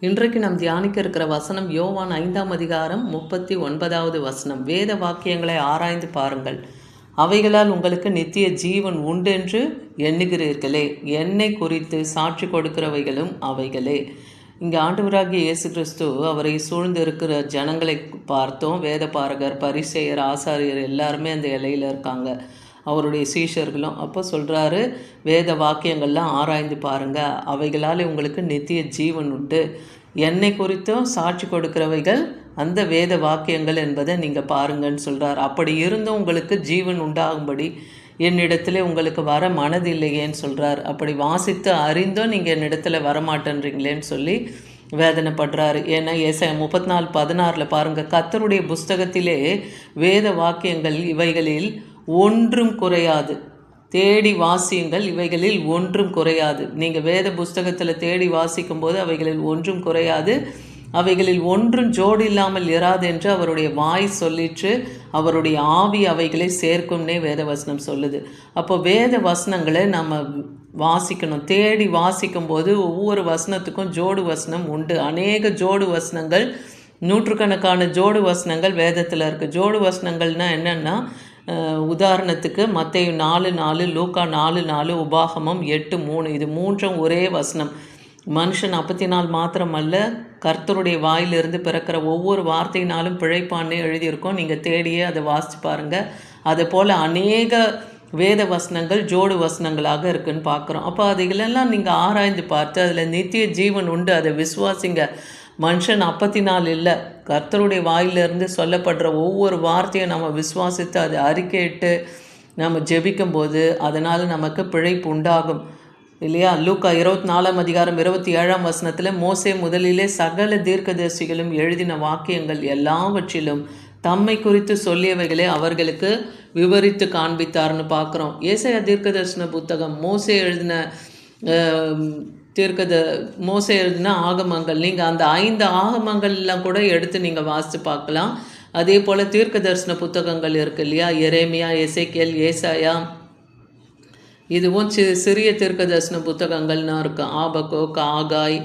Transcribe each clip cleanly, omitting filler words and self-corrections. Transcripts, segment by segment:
இன்றைக்கு நாம் தியானிக்க இருக்கிற வசனம் யோவான் 5ஆம் அதிகாரம் 39வது வசனம். வேத வாக்கியங்களை ஆராய்ந்து பாருங்கள், அவைகளால் உங்களுக்கு நித்திய ஜீவன் உண்டென்று எண்ணுகிறீர்களே, என்னை குறித்து சாட்சி கொடுக்கிறவைகளும் அவைகளே. இங்கே ஆண்டவராகிய இயேசு கிறிஸ்து அவரை சூழ்ந்து இருக்கிற ஜனங்களை பார்த்தோம். வேத பாரகர், பரிசேயர், ஆசாரியர் எல்லாருமே அந்த இலையில் இருக்காங்க, அவருடைய சீஷர்களும். அப்போ சொல்கிறாரு, வேத வாக்கியங்கள்லாம் ஆராய்ந்து பாருங்கள், அவைகளால் உங்களுக்கு நித்திய ஜீவன் உண்டு, என்னை குறித்தும் சாட்சி கொடுக்கிறவைகள் அந்த வேத வாக்கியங்கள் என்பதை நீங்கள் பாருங்கன்னு சொல்கிறார். அப்படி இருந்தும் உங்களுக்கு ஜீவன் உண்டாகும்படி என்னிடத்துல உங்களுக்கு வர மனதில்லையேன்னு சொல்கிறார். அப்படி வாசித்து அறிந்தும் நீங்கள் என்னிடத்துல வரமாட்டேன்றீங்களேன்னு சொல்லி வேதனைப்படுறாரு. ஏன்னா ஏசாயா 34:16 பாருங்கள், கர்த்தருடைய புஸ்தகத்திலே வேத வாக்கியங்கள் இவைகளில் ஒன்றும் குறையாது, தேடி வாசியுங்கள், இவைகளில் ஒன்றும் குறையாது. நீங்கள் வேத புஸ்தகத்தில் தேடி வாசிக்கும் போது அவைகளில் ஒன்றும் குறையாது, அவைகளில் ஒன்றும் ஜோடு இல்லாமல் இராது என்று அவருடைய வாய் சொல்லிற்று, அவருடைய ஆவி அவைகளை சேர்க்கும்னே வேத வசனம் சொல்லுது. அப்போ வேத வசனங்களை நம்ம வாசிக்கணும். தேடி வாசிக்கும் போது ஒவ்வொரு வசனத்துக்கும் ஜோடு வசனம் உண்டு. அநேக ஜோடு வசனங்கள், நூற்றுக்கணக்கான ஜோடு வசனங்கள் வேதத்தில் இருக்குது. ஜோடு வசனங்கள்னால் என்னென்னா, உதாரணத்துக்கு மத்தேயு 4:4, லூக்கா 4:4, உபாகமம் 8:3, இது மூன்றும் ஒரே வசனம். மனுஷன் அப்பத்தினால் மாத்திரமல்ல, கர்த்தருடைய வாயிலிருந்து பிறக்கிற ஒவ்வொரு வார்த்தையினாலும் பிழைப்பான்னே எழுதியிருக்கோம். நீங்கள் தேடியே அதை வாசித்து பாருங்கள். அதை போல் அநேக வேத வசனங்கள் ஜோடு வசனங்களாக இருக்குன்னு பார்க்குறோம். அப்போ அதுகளெல்லாம் நீங்கள் ஆராய்ந்து பார்த்து அதில் நித்திய ஜீவன் உண்டு, அதை விசுவாசிங்க. மனுஷன் அப்பத்தினால் இல்லை, கர்த்தருடைய வாயிலிருந்து சொல்லப்படுற ஒவ்வொரு வார்த்தையும் நம்ம விசுவாசித்து அதை அறிக்கையிட்டு நம்ம ஜெபிக்கும்போது அதனால் நமக்கு பிழைப்பு உண்டாகும் இல்லையா? லூக்கா 24ஆம் அதிகாரம் 27ஆம் வசனத்தில், மோசே முதலிலே சகல தீர்க்கதரிசிகளும் எழுதின வாக்கியங்கள் எல்லாவற்றிலும் தம்மை குறித்து சொல்லியவைகளை அவர்களுக்கு விவரித்து காண்பித்தார்னு பார்க்குறோம். ஏசாயா தீர்க்கதரிசன புத்தகம், மோசே எழுதின மோசே எழுதின ஆகமங்கள், நீங்கள் அந்த 5 ஆகமங்கள்லாம் கூட எடுத்து நீங்கள் வாசித்து பார்க்கலாம். அதே போல் தீர்க்க தரிசன புத்தகங்கள் இருக்குது இல்லையா? எரேமியா, எசேக்கியேல், ஏசாயா, இதுவும் சிறிய தீர்க்க தரிசன புத்தகங்கள்னா இருக்குது. ஆபகூக், ஆகாய்,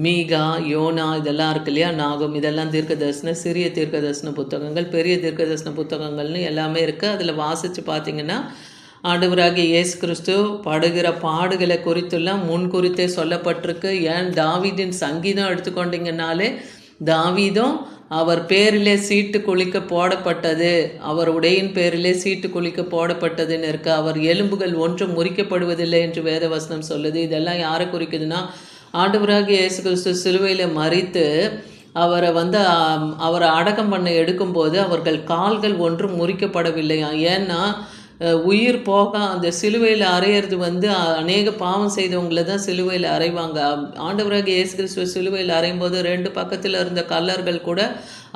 மீகா, யோனா, இதெல்லாம் இருக்கு இல்லையா? நாகம், இதெல்லாம் தீர்க்க தரிசன சிறிய தீர்க்க தரிசன புத்தகங்கள். பெரிய தீர்க்க தரிசன புத்தகங்கள்னு எல்லாமே இருக்குது. அதில் வாசித்து பார்த்தீங்கன்னா ஆண்டவராகிய இயேசு கிறிஸ்து படுகிற பாடுகளை குறித்துலாம் முன் குறித்தே சொல்லப்பட்டிருக்கு. ஏன் தாவீதின் சங்கீதம் எடுத்துக்கொண்டீங்கன்னாலே, தாவீதும் அவர் பேரிலே சீட்டு குளிக்க போடப்பட்டது, அவர் உடையின் பேரிலே சீட்டு குளிக்க போடப்பட்டதுன்னு இருக்கு. அவர் எலும்புகள் ஒன்றும் முறிக்கப்படுவதில்லை என்று வேத வசனம் சொல்லுது. இதெல்லாம் யாரை குறிக்குதுன்னா, ஆண்டவராகிய இயேசு கிறிஸ்து சிலுவையில் மரித்து அவரை அடக்கம் பண்ண எடுக்கும்போது அவர்கள் கால்கள் ஒன்றும் முறிக்கப்படவில்லையா. ஏன்னா உயிர் போக அந்த சிலுவையில் அறையிறது அநேக பாவம் செய்தவங்களை தான் சிலுவையில் அறைவாங்க. ஆண்டவராகிய இயேசு கிறிஸ்துவ சிலுவையில் அறையும் போது 2 பக்கத்தில் இருந்த கல்லர்கள் கூட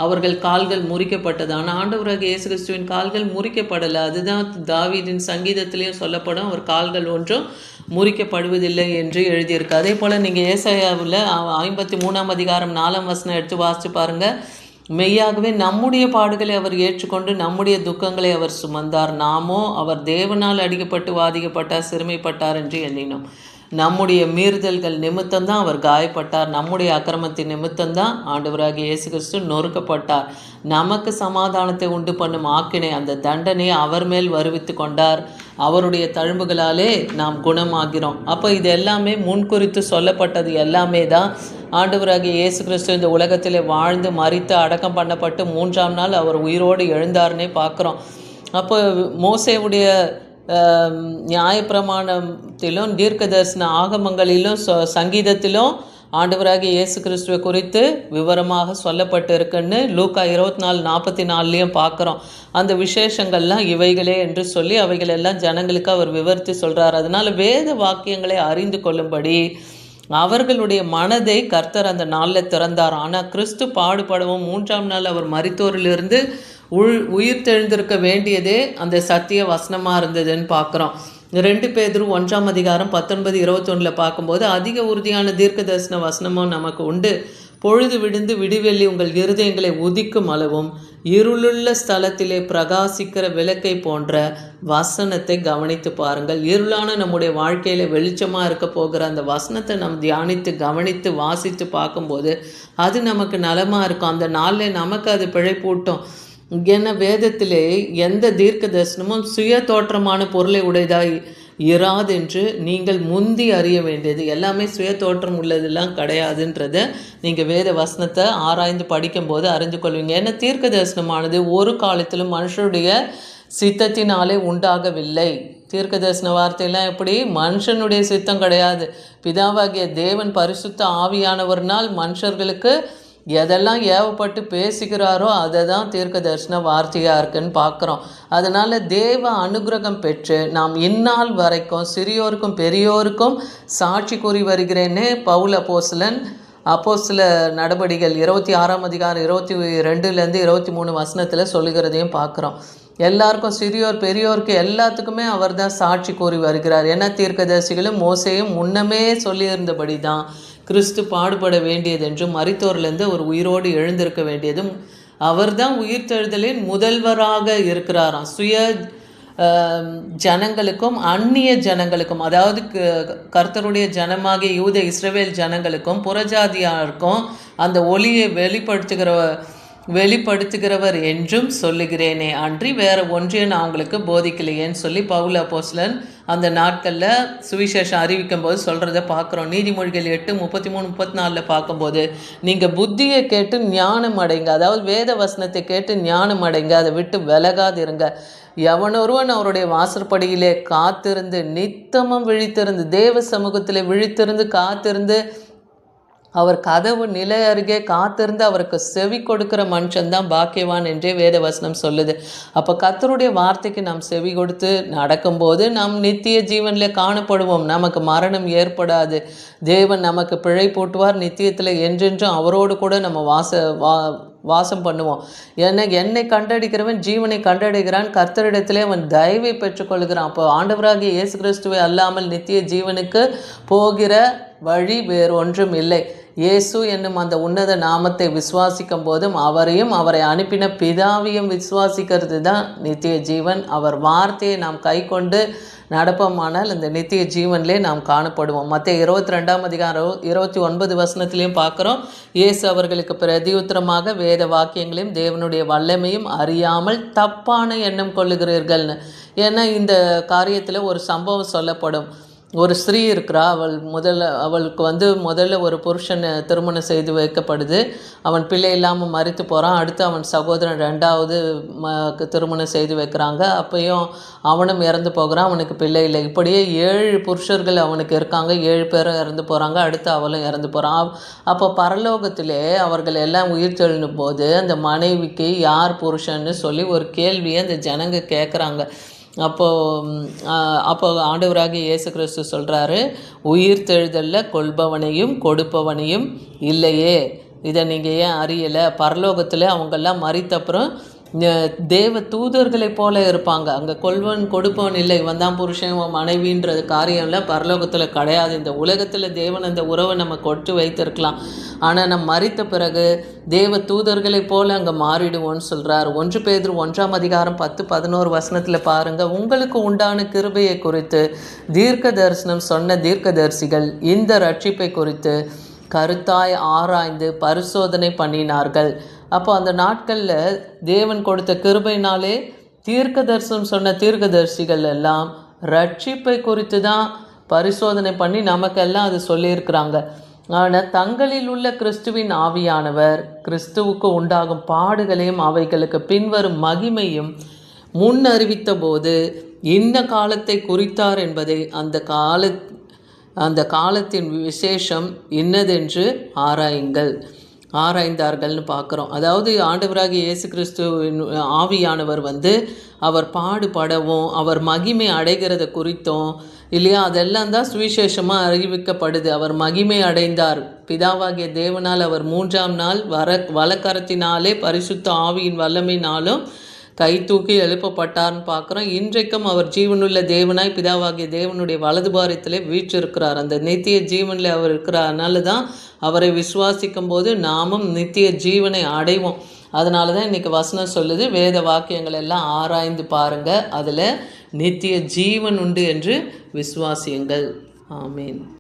அவர்கள் கால்கள் முறிக்கப்பட்டது. ஆனால் ஆண்டவராகிய இயேசு கிறிஸ்துவின் கால்கள் முறிக்கப்படலை. அதுதான் தாவீதின் சங்கீதத்திலையும் சொல்லப்படும், அவர் கால்கள் ஒன்றும் முறிக்கப்படுவதில்லை என்று எழுதியிருக்கு. அதே போல் நீங்கள் ஏசாயாவில் 53ஆம் அதிகாரம் 4ஆம் வசனம் எடுத்து வாசித்து பாருங்கள். மெய்யாகவே நம்முடைய பாடுகளை அவர் ஏற்றுக்கொண்டு நம்முடைய துக்கங்களை அவர் சுமந்தார், நாமோ அவர் தேவனால் அடிக்கப்பட்டு வாதிக்கப்பட்டார், சிறுமைப்பட்டார் என்று எண்ணினோம். நம்முடைய மீறுதல்கள் நிமித்தம்தான் அவர் காயப்பட்டார், நம்முடைய அக்கிரமத்தின் நிமித்தம்தான் ஆண்டவராகிய இயேசு கிறிஸ்து நொறுக்கப்பட்டார். நமக்கு சமாதானத்தை உண்டு பண்ணும் ஆக்கினை, அந்த தண்டனையை அவர் மேல் வருவித்து கொண்டார், அவருடைய தழும்புகளாலே நாம் குணமாகிறோம். அப்போ இது எல்லாமே முன்குறித்து சொல்லப்பட்டது எல்லாமே தான். ஆண்டவராகிய இயேசு கிறிஸ்து இந்த உலகத்தில் வாழ்ந்து மரித்து அடக்கம் பண்ணப்பட்டு 3ஆம் நாள் அவர் உயிரோடு எழுந்தார்னே பார்க்குறோம். அப்போ மோசேவுடைய நியாயப்பிரமாணத்திலும் தீர்க்க தரிசன ஆகமங்களிலும் சங்கீதத்திலும் ஆண்டவராகிய இயேசு கிறிஸ்துவை குறித்து விவரமாக சொல்லப்பட்டு இருக்குன்னு லூக்கா 24:44 பார்க்குறோம். அந்த விசேஷங்கள்லாம் இவைகளே என்று சொல்லி அவைகளெல்லாம் ஜனங்களுக்கு அவர் விவரித்து சொல்கிறார். அதனால் வேத வாக்கியங்களை அறிந்து கொள்ளும்படி அவர்களுடைய மனதை கர்த்தர் அந்த நாளில் திறந்தார். ஆனால் கிறிஸ்து பாடுபடவும் 3ஆம் நாள் அவர் மரித்தோரிலிருந்து உயிர் தெழுந்திருக்க வேண்டியதே அந்த சத்திய வசனமாக இருந்ததுன்னு பார்க்குறோம். 2 பேதுரு 1ஆம் அதிகாரம் 19-21 பார்க்கும்போது அதிக உறுதியான தீர்க்க தரிசன வசனமும் நமக்கு உண்டு. பொழுது விடிந்து விடிவெள்ளி உங்கள் இருதயங்களை உதிக்கும் அளவும் இருளுள்ள ஸ்தலத்திலே பிரகாசிக்கிற விளக்கை போன்ற வசனத்தை கவனித்து பாருங்கள். இருளான நம்முடைய வாழ்க்கையில் வெளிச்சமாக இருக்க போகிற அந்த வசனத்தை நம்ம தியானித்து கவனித்து வாசித்து பார்க்கும்போது அது நமக்கு நலமாக இருக்கும். அந்த நாளில் நமக்கு அது பிழைப்பூட்டும். ஏன்னா வேதத்திலே எந்த தீர்க்க தரிசனமும் சுய தோற்றமான பொருளை உடையதாய் இராதென்று நீங்கள் முந்தி அறிய வேண்டியது. எல்லாமே சுய தோற்றம் உள்ளதெல்லாம் கிடையாதுன்றத நீங்கள் வேத வசனத்தை ஆராய்ந்து படிக்கும்போது அறிந்து கொள்வீங்க. ஏன்னா தீர்க்க தரிசனமானது ஒரு காலத்திலும் மனுஷனுடைய சித்தத்தினாலே உண்டாகவில்லை. தீர்க்க தரிசன வார்த்தையெல்லாம் எப்படி? மனுஷனுடைய சித்தம் கிடையாது. பிதாவாகிய தேவன் பரிசுத்த ஆவியானவர்னால் மனுஷர்களுக்கு எதெல்லாம் ஏவப்பட்டு பேசுகிறாரோ அதை தான் தீர்க்க தரிசன வார்த்தையாக இருக்குன்னு பார்க்குறோம். அதனால் தேவ அனுகிரகம் பெற்று நாம் இந்நாள் வரைக்கும் சிறியோருக்கும் பெரியோருக்கும் சாட்சி கூறி வருகிறேன்னே பவுல் அப்போஸ்தல நடபடிகள் 26ஆம் அதிகாரம் 22லேருந்து 23 வசனத்தில் சொல்லுகிறதையும் பார்க்குறோம். எல்லாருக்கும் சிறியோர் பெரியோருக்கு எல்லாத்துக்குமே அவர் தான் சாட்சி கூறி வருகிறார். ஏன்னா தீர்க்கதரிசிகளும் மோசேயும் முன்னமே சொல்லியிருந்தபடி தான் கிறிஸ்து பாடுபட வேண்டியதென்றும் மரித்தோர்லேருந்து ஒரு உயிரோடு எழுந்திருக்க வேண்டியதும் அவர் தான் உயிர்த்தெழுதலின் முதல்வராக இருக்கிறாராம். சுய ஜனங்களுக்கும் அந்நிய ஜனங்களுக்கும், அதாவது கர்த்தருடைய ஜனமாகிய யூத இஸ்ரவேல் ஜனங்களுக்கும் புறஜாதியாருக்கும் அந்த ஒளியை வெளிப்படுத்துகிறவர் என்றும் சொல்லுகிறேனே அன்றி வேற ஒன்றையும் நான் உங்களுக்கு போதிக்கலையேன்னு சொல்லி பவுல் அப்போஸ்தலன் அந்த நாட்களில் சுவிசேஷம் அறிவிக்கும் போது சொல்கிறத பார்க்குறோம். நீதிமொழிகள் 8:33-34 பார்க்கும்போது நீங்கள் புத்தியை கேட்டு ஞானம் அடைங்க, அதாவது வேத வசனத்தை கேட்டு ஞானம் அடைங்க, அதை விட்டு விலகாதிருங்க. எவனொருவன் அவருடைய வாசற்படியிலே காத்திருந்து நித்தமும் விழித்திருந்து தேவ சமூகத்தில் விழித்திருந்து காத்திருந்து அவர் கதவு நிலை அருகே காத்திருந்து அவருக்கு செவி கொடுக்கிற மனுஷன்தான் பாக்கியவான் என்றே வேத வசனம் சொல்லுது. அப்போ கர்த்தருடைய வார்த்தைக்கு நாம் செவி கொடுத்து நடக்கும்போது நாம் நித்திய ஜீவனில் காணப்படுவோம். நமக்கு மரணம் ஏற்படாது. தேவன் நமக்கு பிழை போட்டுவார். நித்தியத்தில் என்றென்றும் அவரோடு கூட நம்ம வாசம் பண்ணுவோம். என்னை கண்டடிக்கிறவன் ஜீவனை கண்டடைகிறான், கர்த்தரிடத்திலே அவன் தயவை பெற்றுக்கொள்கிறான். அப்போ ஆண்டவராகிய இயேசு கிறிஸ்துவை அல்லாமல் நித்திய ஜீவனுக்கு போகிற வழி வேறு ஒன்றும் இல்லை. இயேசு என்னும் அந்த உன்னத நாமத்தை விசுவாசிக்கும் போதும் அவரையும் அவரை அனுப்பின பிதாவையும் விசுவாசிக்கிறது தான் நித்திய ஜீவன். அவர் வார்த்தையை நாம் கை கொண்டு நடப்போமானால் இந்த நித்திய ஜீவனிலே நாம் காணப்படுவோம். மத்திய 22ஆம் அதிகாரம் 29 வசனத்திலையும் பார்க்குறோம். இயேசு அவர்களுக்கு பிரதியுத்தரமாக வேத வாக்கியங்களையும் தேவனுடைய வல்லமையும் அறியாமல் தப்பான எண்ணம் கொள்ளுகிறீர்கள்னு. ஏன்னா இந்த காரியத்தில் ஒரு சம்பவம் சொல்லப்படும். ஒரு ஸ்திரீ இருக்கிறா. அவளுக்கு முதல்ல ஒரு புருஷன் திருமணம் செய்து வைக்கப்படுது. அவன் பிள்ளை இல்லாமல் மரித்து போகிறான். அடுத்து அவன் சகோதரன் 2வது திருமணம் செய்து வைக்கிறாங்க. அப்பையும் அவனும் இறந்து போகிறான். அவனுக்கு பிள்ளை இல்லை. இப்படியே 7 புருஷர்கள் அவனுக்கு இருக்காங்க. 7 பேரும் இறந்து போகிறாங்க. அடுத்து அவளும் இறந்து போகிறான். அப்போ பரலோகத்திலே அவர்கள் எல்லாம் உயிர் தெழும் போது அந்த மனைவிக்கு யார் புருஷன்னு சொல்லி ஒரு கேள்வியை அந்த ஜனங்க கேட்குறாங்க. அப்போ ஆண்டவராகிய இயேசு கிறிஸ்து சொல்கிறாரு, உயிர் தெழுதலில் கொள்பவனையும் கொடுப்பவனையும் இல்லையே, இதை நீங்கள் ஏன் அறியலை? பரலோகத்தில் அவங்கெல்லாம் மரித்தப்புறம் தேவ தூதர்களை போல இருப்பாங்க. அங்கே கொள்வன் கொடுப்பவன் இல்லை, இவன் தான் புருஷன் மனைவின்ற காரியம்ல பரலோகத்தில் கிடையாது. இந்த உலகத்தில் தேவன் அந்த உறவை நம்ம கொட்டு வைத்திருக்கலாம். ஆனால் நம்ம மரித்த பிறகு தேவ தூதர்களை போல அங்கே மாறிடுவோன்னு சொல்கிறார். 1 பேதுரு 1ஆம் அதிகாரம் 10-11 வசனத்தில் பாருங்கள். உங்களுக்கு உண்டான கிருபையை குறித்து தீர்க்க தரிசனம் சொன்ன தீர்க்கதரிசிகள் இந்த ரட்சிப்பை குறித்து கருத்தாய் ஆராய்ந்து பரிசோதனை பண்ணினார்கள். அப்போ அந்த நாட்களில் தேவன் கொடுத்த கிருபையினாலே தீர்க்க தரிசனம் சொன்ன தீர்க்கதரிசிகள் எல்லாம் ரட்சிப்பை குறித்து தான் பரிசோதனை பண்ணி நமக்கெல்லாம் அது சொல்லியிருக்கிறாங்க. ஆனால் தங்களில் உள்ள கிறிஸ்துவின் ஆவியானவர் கிறிஸ்துவுக்கு உண்டாகும் பாடுகளையும் அவைகளுக்கு பின்வரும் மகிமையும் முன் அறிவித்த போது இன்ன காலத்தை குறித்தார் என்பதை அந்த காலத்தின் விசேஷம் இன்னதென்று ஆராய்ந்தார்கள்னு பார்க்குறோம். அதாவது ஆண்டவராகிய இயேசு கிறிஸ்துவின் ஆவியானவர் அவர் பாடுபடவும் அவர் மகிமை அடைகிறத குறித்தும் இல்லையா, அதெல்லாம் தான் சுவிசேஷமாக அறிவிக்கப்படுது. அவர் மகிமை அடைந்தார். பிதாவாகிய தேவனால் அவர் 3ஆம் நாள் வலக்கரத்தினாலே பரிசுத்த ஆவியின் வல்லமையினாலும் கை தூக்கி எழுப்பப்பட்டார்னு பார்க்குறோம். இன்றைக்கும் அவர் ஜீவனுள்ள தேவனாய் பிதாவாகிய தேவனுடைய வலது பாரத்திலே வீற்றிருக்கிறார். அந்த நித்திய ஜீவனில் அவர் இருக்கிறார். தான் அவரை விசுவாசிக்கும் போது நாமும் நித்திய ஜீவனை அடைவோம். அதனால தான் இன்றைக்கி வசனம் சொல்லுது, வேத வாக்கியங்கள் எல்லாம் ஆராய்ந்து பாருங்கள், அதில் நித்திய ஜீவன் உண்டு என்று விசுவாசியுங்கள். ஆமீன்.